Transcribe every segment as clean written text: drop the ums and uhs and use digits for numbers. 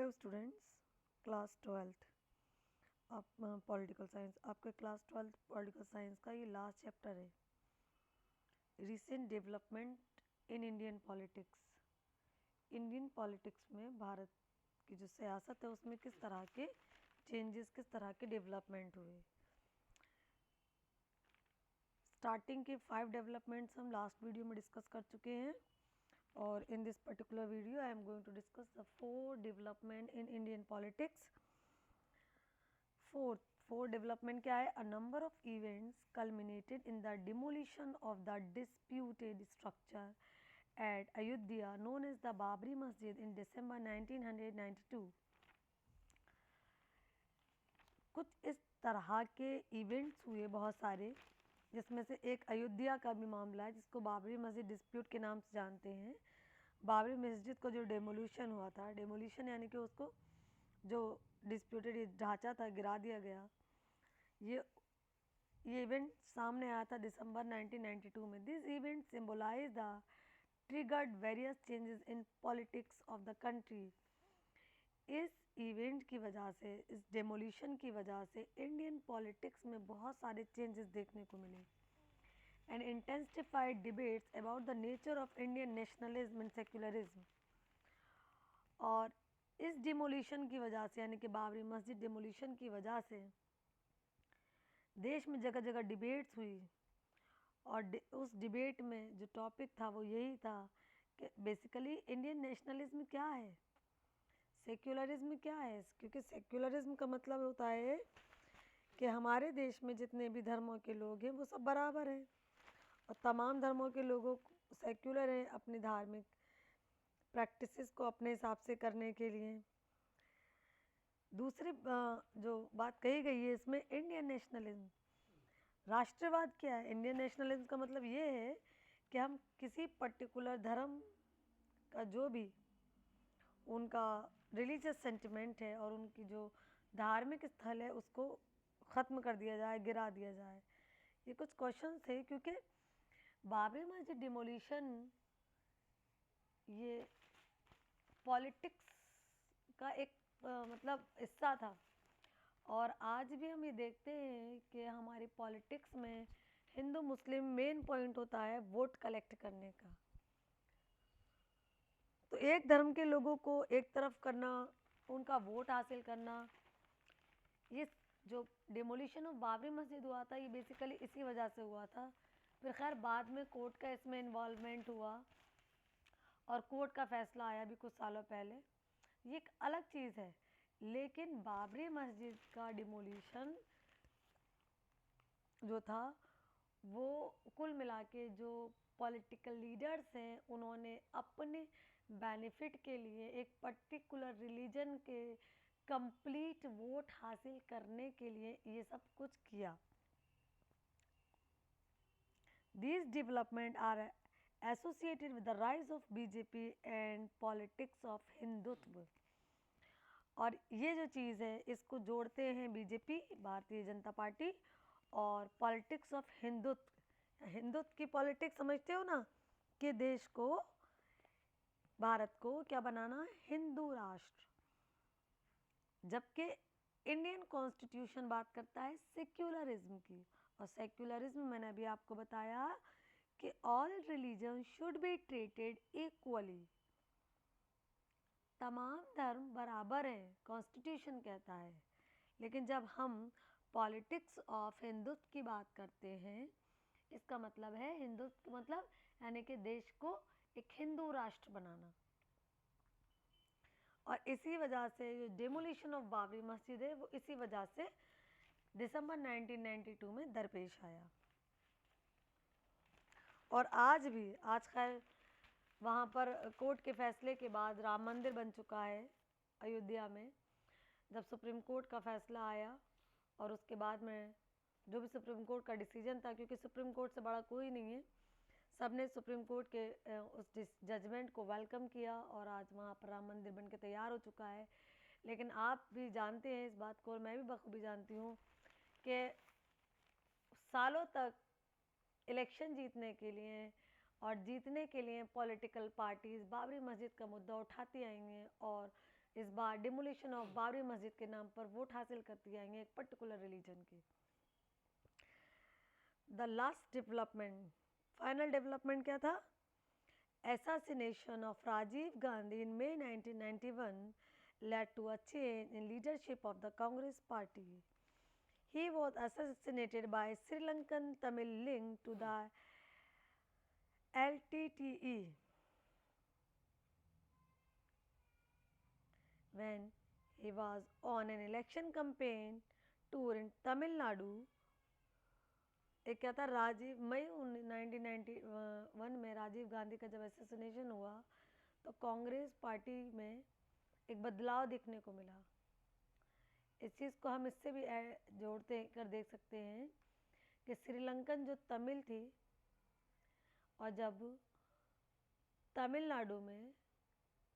Hello students, class 12th आप political science, आपके class 12th political science का ये लास्ट चैप्टर है। Recent development in Indian politics. Indian politics में भारत की जो सियासत है उसमें किस तरह के चेंजेस, किस तरह के डेवलपमेंट हुए। स्टार्टिंग के 5 डेवलपमेंट्स हम लास्ट वीडियो में डिस्कस कर चुके हैं और in this particular video I am going to discuss the 4 development in Indian politics. Four development क्या है? A number of events culminated in the demolition of the disputed structure at Ayodhya known as the Babri Masjid in दिसंबर 1992। कुछ इस तरह के events हुए बहुत सारे, जिसमें से एक अयोध्या का भी मामला है जिसको बाबरी मस्जिद डिस्प्यूट के नाम से जानते हैं। बाबरी मस्जिद को जो डेमोल्यूशन हुआ था, डेमोल्यूशन यानी कि उसको जो डिस्प्यूटेड ढांचा था गिरा दिया गया। ये इवेंट सामने आया था दिसंबर 1992 में। This event symbolize the triggered various changes in politics of the country. इस इवेंट की वजह से, इस डेमोलिशन की वजह से इंडियन पॉलिटिक्स में बहुत सारे चेंजेस देखने को मिले and intensified debates about the nature of Indian nationalism and secularism. और इस डिमोलिशन की वजह से, यानी कि बाबरी मस्जिद डिमोलिशन की वजह से देश में जगह जगह डिबेट्स हुई और उस डिबेट में जो टॉपिक था वो यही था कि बेसिकली इंडियन नेशनलिज्म क्या है, सेक्युलरिज्म क्या है। क्योंकि सेक्युलरिज्म का मतलब होता है कि हमारे देश में जितने भी धर्मों के लोग हैं वो सब बराबर हैं और तमाम धर्मों के लोगों को सेक्युलर हैं अपनी धार्मिक प्रैक्टिसेस को अपने हिसाब से करने के लिए। दूसरी जो बात कही गई है इसमें, इंडियन नेशनलिज्म, राष्ट्रवाद क्या है? इंडियन नेशनलिज्म का मतलब ये है कि हम किसी पर्टिकुलर धर्म का जो भी उनका रिलीजियस सेंटिमेंट है और उनकी जो धार्मिक स्थल है उसको ख़त्म कर दिया जाए, गिरा दिया जाए। ये कुछ क्वेश्चन थे क्योंकि बाबरी मस्जिद डिमोलिशन ये पॉलिटिक्स का एक मतलब हिस्सा था। और आज भी हम ये देखते हैं कि हमारी पॉलिटिक्स में हिंदू मुस्लिम मेन पॉइंट होता है वोट कलेक्ट करने का। तो एक धर्म के लोगों को एक तरफ करना, उनका वोट हासिल करना, ये जो डेमोलिशन ऑफ बाबरी मस्जिद हुआ था ये बेसिकली इसी वजह से हुआ था। फिर खैर बाद में कोर्ट का इसमें इन्वॉल्वमेंट हुआ और कोर्ट का फैसला आया भी कुछ सालों पहले, ये एक अलग चीज़ है। लेकिन बाबरी मस्जिद का डिमोलिशन जो था वो कुल मिला के जो पॉलिटिकल लीडर्स हैं उन्होंने अपने बेनिफिट के लिए एक पर्टिकुलर रिलीजन के कंप्लीट वोट हासिल करने के लिए ये सब कुछ किया। These developments are associated with the rise of BJP and politics of Hindutva. और ये जो चीज़ है इसको जोड़ते हैं बीजेपी, भारतीय जनता पार्टी, और पॉलिटिक्स ऑफ हिंदुत्व। हिंदुत्व की पॉलिटिक्स समझते हो ना, कि देश को, भारत को क्या बनाना है? हिंदू राष्ट्र। जबकि इंडियन कॉन्स्टिट्यूशन बात करता है सेक्युलरिज्म की, और सेक्युलरिज्म मैंने अभी आपको बताया कि all religion should be treated equally, तमाम धर्म बराबर हैं, कॉन्स्टिट्यूशन कहता है। लेकिन जब हम पॉलिटिक्स ऑफ हिंदुत्व की बात करते हैं, इसका मतलब है हिंदुत्व मतलब यानी कि देश को एक हिंदू राष्ट्र बनाना। और इसी वजह से जो डेमोलिशन ऑफ बाबरी मस्जिद है वो इसी वजह से दिसंबर 1992 में दरपेश आया। और आज भी, आज खैर वहाँ पर कोर्ट के फैसले के बाद राम मंदिर बन चुका है अयोध्या में। जब सुप्रीम कोर्ट का फैसला आया और उसके बाद में जो भी सुप्रीम कोर्ट का डिसीजन था, क्योंकि सुप्रीम कोर्ट से बड़ा कोई नहीं है, सब ने सुप्रीम कोर्ट के उस जजमेंट को वेलकम किया और आज वहाँ पर राम मंदिर बन के तैयार हो चुका है। लेकिन आप भी जानते हैं इस बात को और मैं भी बखूबी जानती हूँ कि सालों तक इलेक्शन जीतने के लिए और जीतने के लिए पॉलिटिकल पार्टीज़ बाबरी मस्जिद का मुद्दा उठाती आएंगे और इस बार डिमोलिशन ऑफ बाबरी मस्जिद के नाम पर वोट हासिल करती जाएंगे एक पर्टिकुलर रिलीजन के। The last development, final development क्या था? Assassination of Rajiv Gandhi in May 1991 led to a change in leadership of the Congress party. He was assassinated by Sri Lankan Tamil linked to the LTTE when he was on an election campaign tour in Tamil Nadu। एक क्या था, राजीव मई 1991 में राजीव गांधी का जब assassination हुआ तो Congress party में एक बदलाव देखने को मिला। इस चीज़ को हम इससे भी जोड़ते कर देख सकते हैं कि श्रीलंकन जो तमिल थी, और जब तमिलनाडु में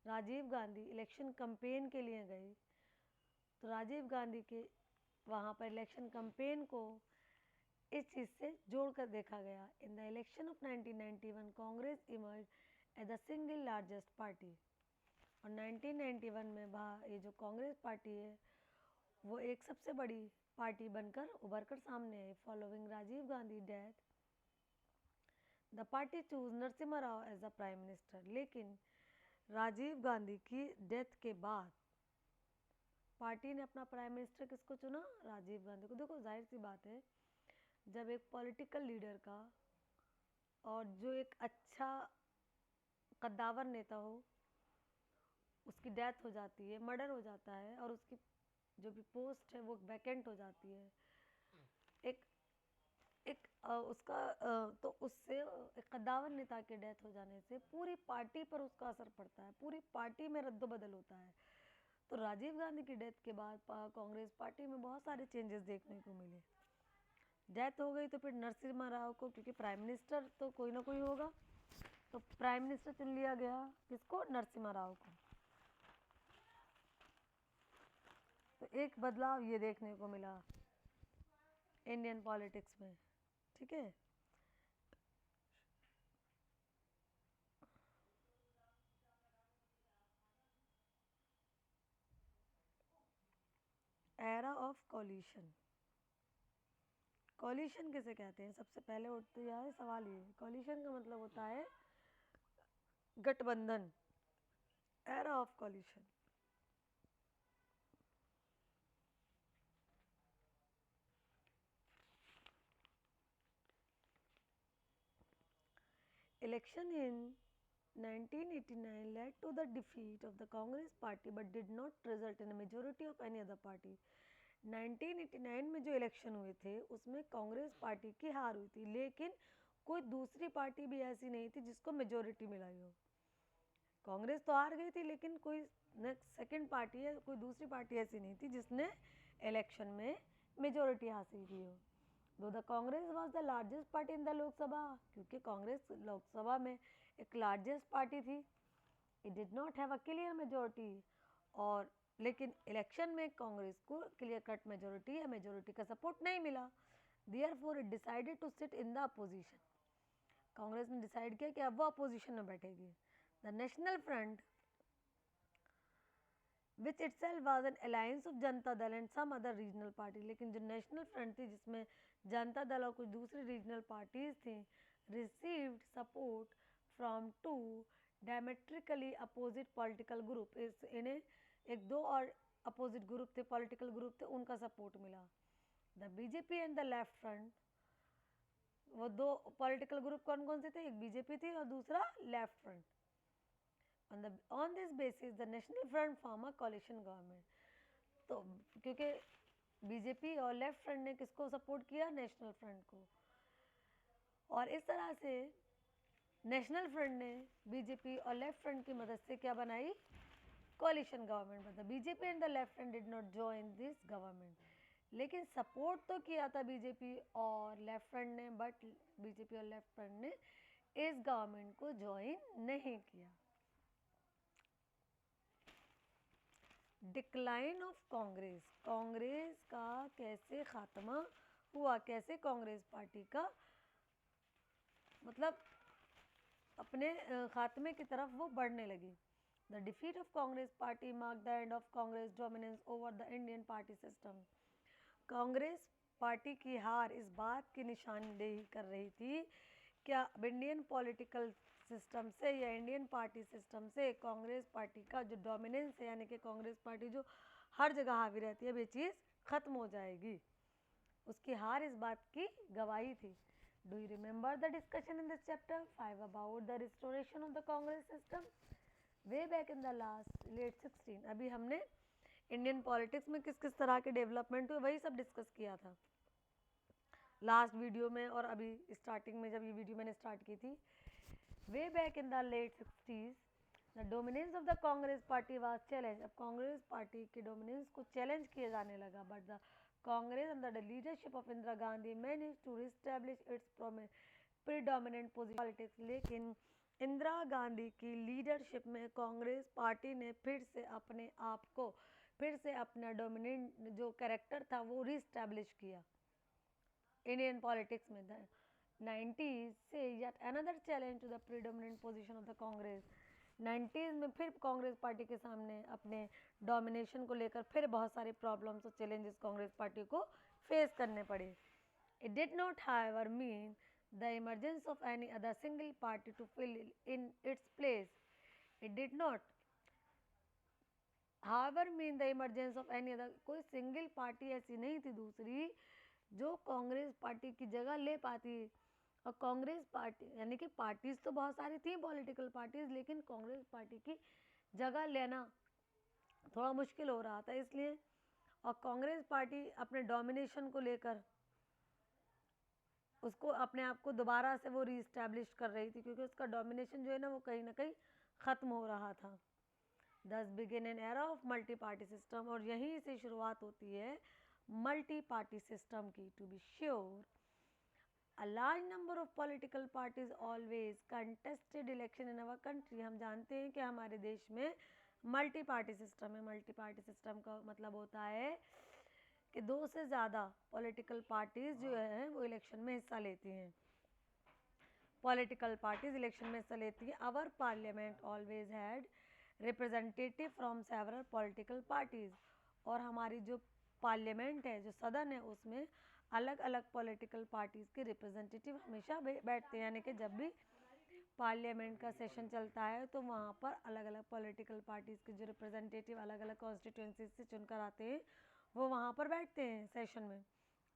राजीव गांधी इलेक्शन कैंपेन के लिए गए तो राजीव गांधी के वहाँ पर इलेक्शन कैंपेन को इस चीज़ से जोड़कर देखा गया। In the election of 1991 Congress emerge as the single largest party. और 1991 में ये जो कांग्रेस पार्टी है वो एक सबसे बड़ी पार्टी बनकर उभर कर सामने आई। Following Rajiv Gandhi death the party choose Narasimha Rao as the prime minister. लेकिन राजीव गांधी की डेथ के बाद पार्टी ने अपना प्राइम मिनिस्टर किसको चुना? राजीव गांधी को। देखो जाहिर सी बात है, जब एक पॉलिटिकल लीडर का और जो एक अच्छा कद्दावर नेता हो उसकी डेथ हो जाती है, मर्डर हो जाता है, और उसकी जो भी पोस्ट है वो वैकेंट हो जाती है, तो उससे एक कद्दावर नेता के डेथ हो जाने से पूरी पार्टी पर उसका असर पड़ता है, पूरी पार्टी में रद्दोबदल होता है। तो राजीव गांधी की डेथ के बाद कांग्रेस पार्टी में बहुत सारे चेंजेस देखने को मिले। डेथ हो गई तो फिर नरसिम्हा राव को, क्योंकि प्राइम मिनिस्टर तो कोई ना कोई होगा, तो प्राइम मिनिस्टर चुन लिया गया किसको? नरसिम्हा राव को। तो एक बदलाव ये देखने को मिला इंडियन पॉलिटिक्स में, ठीक है। Era of coalition. कॉलिशन किसे कहते हैं? सबसे पहले उठते है सवाल ये, कॉलिशन का मतलब होता है गठबंधन। Era of coalition. Election in 1989 led to the defeat of the Congress party but did not result in a majority of any other party। 1989 में जो इलेक्शन हुए थे उसमें कांग्रेस पार्टी की हार हुई थी, लेकिन कोई दूसरी पार्टी भी ऐसी नहीं थी जिसको मेजोरिटी मिलाई हो। कांग्रेस तो हार गई थी, लेकिन कोई सेकंड पार्टी है, कोई दूसरी पार्टी ऐसी नहीं थी जिसने इलेक्शन में मेजोरिटी हासिल की हो। Though the Congress was the largest party in the Lok Sabha, क्योंकि कांग्रेस लोकसभा में एक लार्जेस्ट पार्टी थी, it did not have a clear majority. और लेकिन इलेक्शन में कांग्रेस को क्लियर कट मेजोरिटी या मेजोरिटी का सपोर्ट नहीं मिला। Therefore it decided to sit in the opposition. Congress ने डिसाइड किया कि अब वो अपोजिशन में बैठेगी। The national front which itself was an alliance of Janata Dal and some other regional party. लेकिन जो नेशनल फ्रंट थी जिसमें जनता दल और कुछ दूसरी रीजनल पार्टीज थी, received support from two diametrically opposite political group. इन्हें एक दो और अपोजिट ग्रुप थे, पॉलिटिकल ग्रुप थे, उनका सपोर्ट मिला। The BJP and the left front, वो दो पॉलिटिकल ग्रुप कौन कौन से थे? एक बीजेपी थी और दूसरा left front. On this basis the National Front form a coalition government। तो क्योंकि बीजेपी और लेफ्ट फ्रंट ने किसको सपोर्ट किया? नेशनल फ्रंट को। और इस तरह से नेशनल फ्रंट ने बीजेपी और लेफ्ट फ्रंट की मदद से क्या बनाई? कोalition गवर्नमेंट बना। BJP and the left front did not join this government. लेकिन सपोर्ट तो किया था बीजेपी और लेफ्ट फ्रंट ने, बट बीजेपी और लेफ्ट फ्रंट ने इस गवर्नमेंट को ज्वाइन नहीं किया। Decline of Congress. कांग्रेस का कैसे खात्मा हुआ, कैसे कांग्रेस पार्टी का मतलब अपने खात्मे की तरफ वो बढ़ने लगी। The defeat of Congress party marked the end of Congress dominance over the Indian party system. Congress party की हार इस बात की निशानदेही कर रही थी क्या इंडियन पॉलिटिकल सिस्टम से या इंडियन पार्टी सिस्टम से कांग्रेस पार्टी का जो डोमिनेंस है, यानी कि कांग्रेस पार्टी जो हर जगह हावी रहती है, ये चीज़ खत्म हो जाएगी। उसकी हार इस बात की गवाही थी। Do you remember the discussion in this chapter 5 about the restoration of the Congress system way back in the last late 16? अभी हमने इंडियन पॉलिटिक्स में किस किस तरह के डेवलपमेंट हुए वही सब डिस्कस किया था लास्ट वीडियो में, और अभी स्टार्टिंग में जब ये वीडियो मैंने स्टार्ट की थी। Way back in the late 60s the dominance of the Congress party was challenge. अब कांग्रेस पार्टी के डोमिनेंस को चैलेंज किया जाने लगा, but the Congress under the leadership of Indira Gandhi manage to reestablish its predominant position politics. लेकिन इंदिरा गांधी की लीडरशिप में कांग्रेस पार्टी ने फिर से अपने आप को, फिर से अपना डोमिनेंट जो कैरेक्टर था वो रीस्टैब्लिश किया इंडियन पॉलिटिक्स में। 90s से yet another challenge to the predominant position of the Congress. 90s में फिर कांग्रेस पार्टी के सामने अपने डोमिनेशन को लेकर फिर बहुत सारे प्रॉब्लम्स और चैलेंजेस कांग्रेस पार्टी को फेस करने पड़े। It did not however mean the emergence of any other single party to fill in its place. It did not however mean the emergence of any other, कोई single party ऐसी नहीं थी दूसरी जो Congress party की जगह ले पाती। और कांग्रेस पार्टी यानी कि पार्टीज तो बहुत सारी थी पॉलिटिकल पार्टीज, लेकिन कांग्रेस पार्टी की जगह लेना थोड़ा मुश्किल हो रहा था इसलिए। और कांग्रेस पार्टी अपने डोमिनेशन को लेकर उसको अपने आप को दोबारा से वो रीस्टैब्लिश कर रही थी, क्योंकि उसका डोमिनेशन जो है ना वो कहीं ना कहीं ख़त्म हो रहा था। Thus begin an era of multi party system, और यहीं से शुरुआत होती है मल्टी पार्टी सिस्टम की। To be sure a large number of political parties always contested election in our country। हम जानते हैं कि हमारे देश में मल्टी पार्टी सिस्टम है। मल्टी पार्टी सिस्टम का मतलब होता है कि दो से ज़्यादा पॉलिटिकल पार्टीज जो है वो इलेक्शन में हिस्सा लेती हैं। पॉलिटिकल पार्टीज इलेक्शन में हिस्सा लेती हैं। Our parliament always had representative from several political parties, और हमारी जो पार्लियामेंट है, जो सदन है, उसमें अलग अलग पॉलिटिकल पार्टीज़ के रिप्रेजेंटेटिव हमेशा बैठते हैं। यानी कि जब भी पार्लियामेंट का सेशन चलता है तो वहाँ पर अलग अलग पॉलिटिकल पार्टीज़ के जो रिप्रेजेंटेटिव अलग अलग कॉन्स्टिट्यूंसीज से चुनकर आते हैं वो वहाँ पर बैठते हैं सेशन में।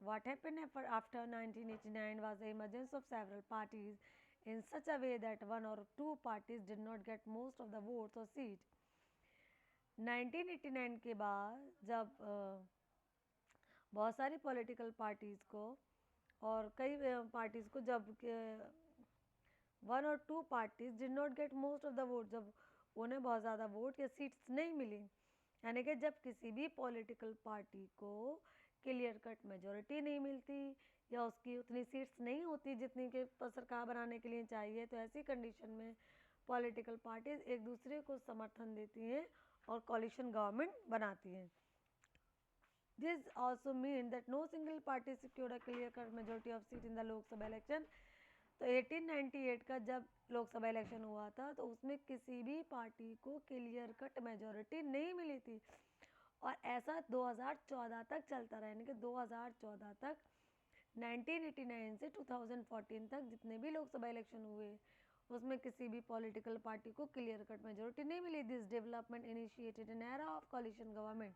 What happened after 1989 was the emergence of several parties in such a way that one or two parties did not get most of the votes or seat। 1989 के बाद जब बहुत सारी पॉलिटिकल पार्टीज़ को और कई पार्टीज़ को जब वन और two parties did not get most of the vote, जब उन्हें बहुत ज़्यादा वोट या सीट्स नहीं मिली, यानी कि जब किसी भी पॉलिटिकल पार्टी को क्लियर कट मेजॉरिटी नहीं मिलती या उसकी उतनी सीट्स नहीं होती जितनी के सरकार बनाने के लिए चाहिए, तो ऐसी कंडीशन में पॉलिटिकल पार्टीज एक दूसरे को समर्थन देती हैं और कोलिशन गवर्नमेंट बनाती हैं। This also means that no single party secured a clear-cut majority of seats in the Lok Sabha election। तो 1898 का जब लोकसभा इलेक्शन हुआ था तो उसमें किसी भी पार्टी को क्लियर कट मेजॉरिटी नहीं मिली थी, और ऐसा 2014 तक चलता रहा। यानी कि 2014 तक 1989 से 2014 तक जितने भी लोकसभा इलेक्शन हुए उसमें किसी भी पॉलिटिकल पार्टी को क्लियर कट मेजॉरिटी नहीं मिली। This development initiated an era of coalition government,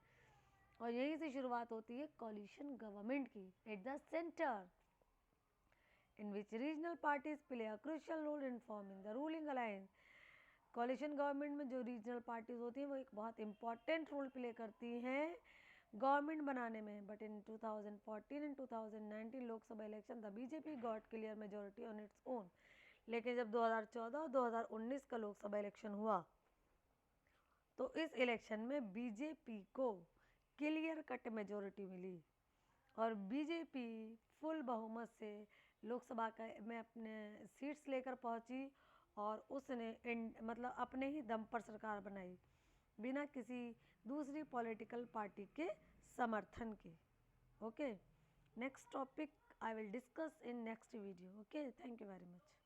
और यहीं से शुरुआत होती है कोलिशन गवर्नमेंट की at the centre, in which regional parties play a crucial role in forming the ruling alliance। Coalition government में जो रीजनल पार्टीज होती हैं वो एक बहुत इंपॉर्टेंट रोल प्ले करती हैं गवर्नमेंट बनाने में। But in 2014 and 2019 Lok Sabha election the BJP got clear majority on its own. लेकिन जब 2014 और 2019 का लोकसभा इलेक्शन हुआ तो इस इलेक्शन में बीजेपी को क्लियर कट मेजॉरिटी मिली और बीजेपी फुल बहुमत से लोकसभा का में अपने सीट्स लेकर पहुंची और उसने मतलब अपने ही दम पर सरकार बनाई बिना किसी दूसरी पॉलिटिकल पार्टी के समर्थन के। Okay, next topic I will discuss in next video. Okay, thank you very much.